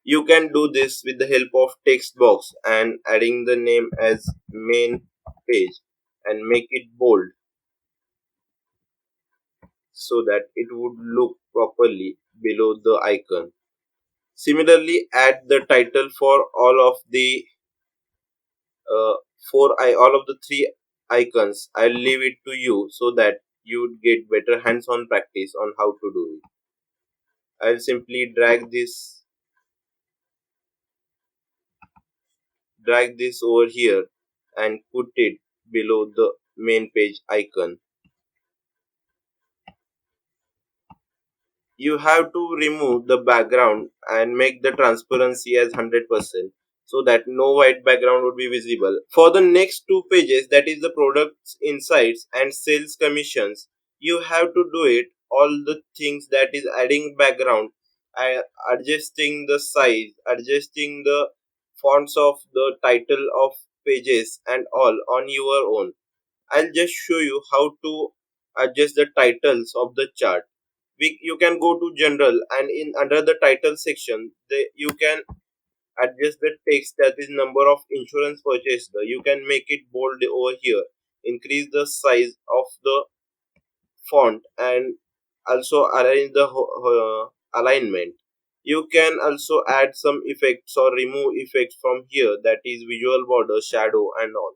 You can do this with the help of text box and adding the name as main page and make it bold so that it would look properly below the icon. Similarly, add the title for all of the uh, all of the three icons. I'll leave it to you so that you would get better hands-on practice on how to do it. I'll simply drag this over here and put it below the main page icon. You have to remove the background and make the transparency as 100% so that no white background would be visible. For the next two pages, that is the products insights and sales commissions, you have to do it all the things that is adding background, adjusting the size, adjusting the fonts of the title of pages and all on your own. I'll just show you how to adjust the titles of the chart. You can go to general, and in under the title section you can adjust the text, that is number of insurance purchased. You can make it bold over here, increase the size of the font, and also arrange the alignment. You can also add some effects or remove effects from here, that is visual border, shadow and all.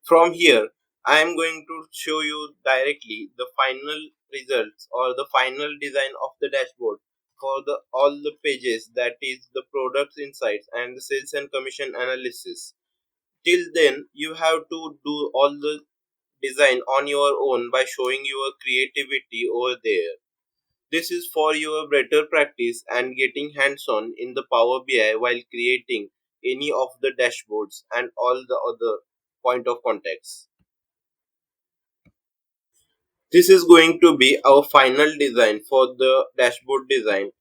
From here, I am going to show you directly the final results or the final design of the dashboard for the all the pages, that is the products insights and the sales and commission analysis. Till then, you have to do all the design on your own by showing your creativity over there. This is for your better practice and getting hands-on in the Power BI while creating any of the dashboards and all the other point of contacts. This is going to be our final design for the dashboard design,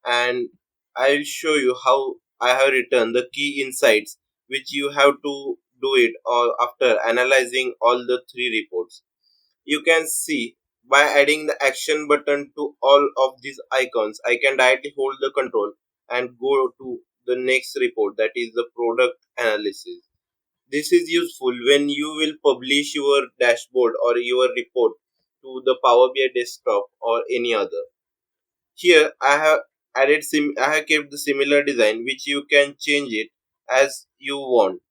and I'll show you how I have written the key insights, which you have to do it or after analyzing all the three reports. You can see by adding the action button to all of these icons, I can directly hold the control and go to the next report, that is the product analysis. This is useful when you will publish your dashboard or your report to the Power BI desktop or any other. Here I have I have kept the similar design, which you can change it as you want.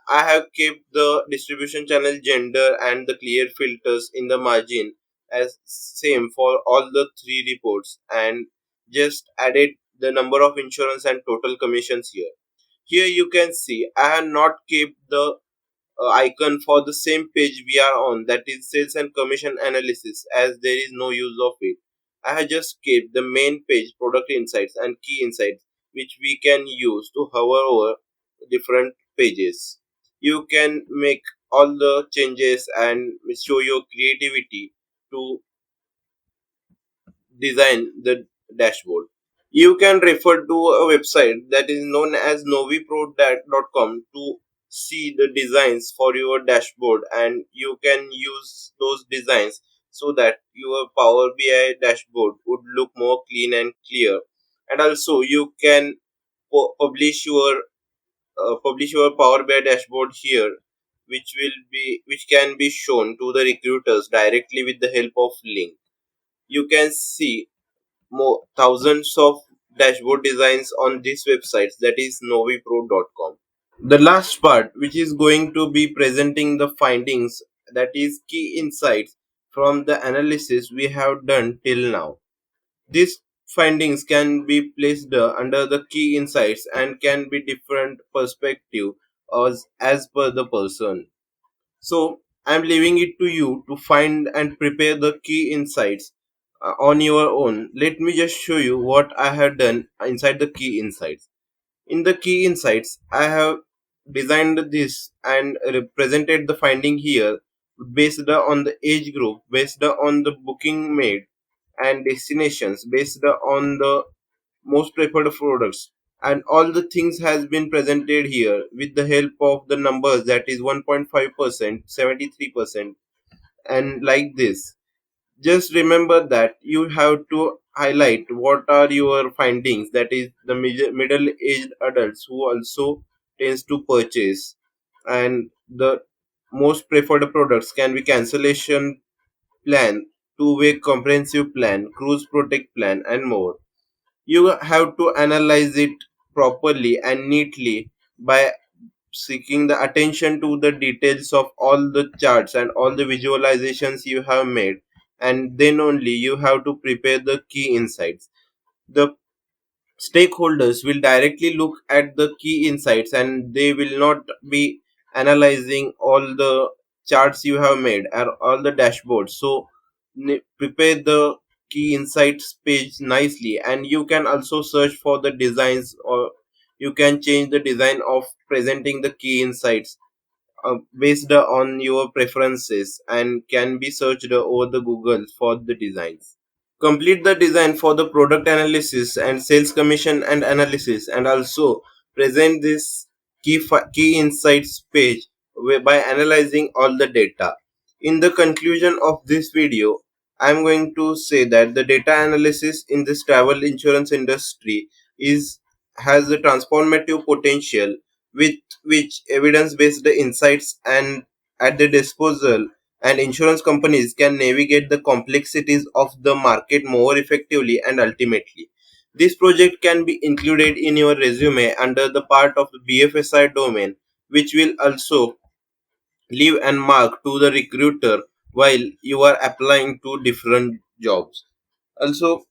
I have kept the distribution channel gender and the clear filters in the margin as same for all the three reports, and just added the number of insurance and total commissions here. Here you can see I have not kept the icon for the same page we are on, that is sales and commission analysis, as there is no use of it. I have just kept the main page product insights and key insights, which we can use to hover over different pages. You can make all the changes and show your creativity to design the dashboard. You can refer to a website that is known as novipro.com to see the designs for your dashboard, and you can use those designs so that your Power BI dashboard would look more clean and clear. And also you can publish your Power BI dashboard here, which can be shown to the recruiters directly with the help of link. You can see more thousands of dashboard designs on these websites, that is novipro.com. The last part, which is going to be presenting the findings, that is key insights from the analysis we have done till now. These findings can be placed under the key insights and can be different perspective as per the person. So I'm leaving it to you to find and prepare the key insights on your own. Let me just show you what I have done inside the key insights. In the key insights, I have designed this and represented the finding here based on the age group, based on the booking made, and destinations, based on the most preferred products, and all the things has been presented here with the help of the numbers, that is 1.5%, 73%, and like this. Just remember that you have to highlight what are your findings, that is the middle aged adults who also tends to purchase, and the most preferred products can be cancellation plan, two-way comprehensive plan, cruise protect plan, and more. You have to analyze it properly and neatly by seeking the attention to the details of all the charts and all the visualizations you have made, and then only you have to prepare the key insights. The stakeholders will directly look at the key insights and they will not be analyzing all the charts you have made or all the dashboards. So prepare the key insights page nicely, and you can also search for the designs, or you can change the design of presenting the key insights based on your preferences, and can be searched over the Google for the designs. Complete the design for the product analysis and sales commission and analysis, and also present this key insights page by analyzing all the data. In the conclusion of this video, I'm going to say that the data analysis in this travel insurance industry is has a transformative potential, with which evidence based insights and at their disposal, and insurance companies can navigate the complexities of the market more effectively and ultimately. This project can be included in your resume under the part of the BFSI domain, which will also leave and mark to the recruiter while you are applying to different jobs. Also,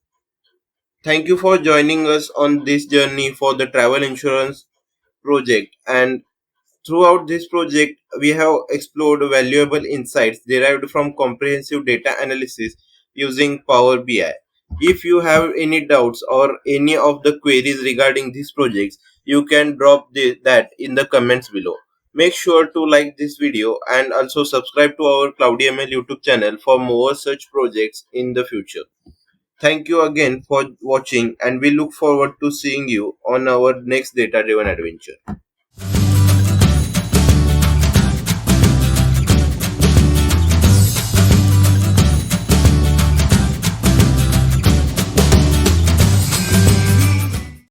thank you for joining us on this journey for the travel insurance project. And throughout this project, we have explored valuable insights derived from comprehensive data analysis using Power BI. If you have any doubts or any of the queries regarding these projects, you can drop that in the comments below. Make sure to like this video and also subscribe to our CloudyML YouTube channel for more such projects in the future. Thank you again for watching, and we look forward to seeing you on our next data driven adventure.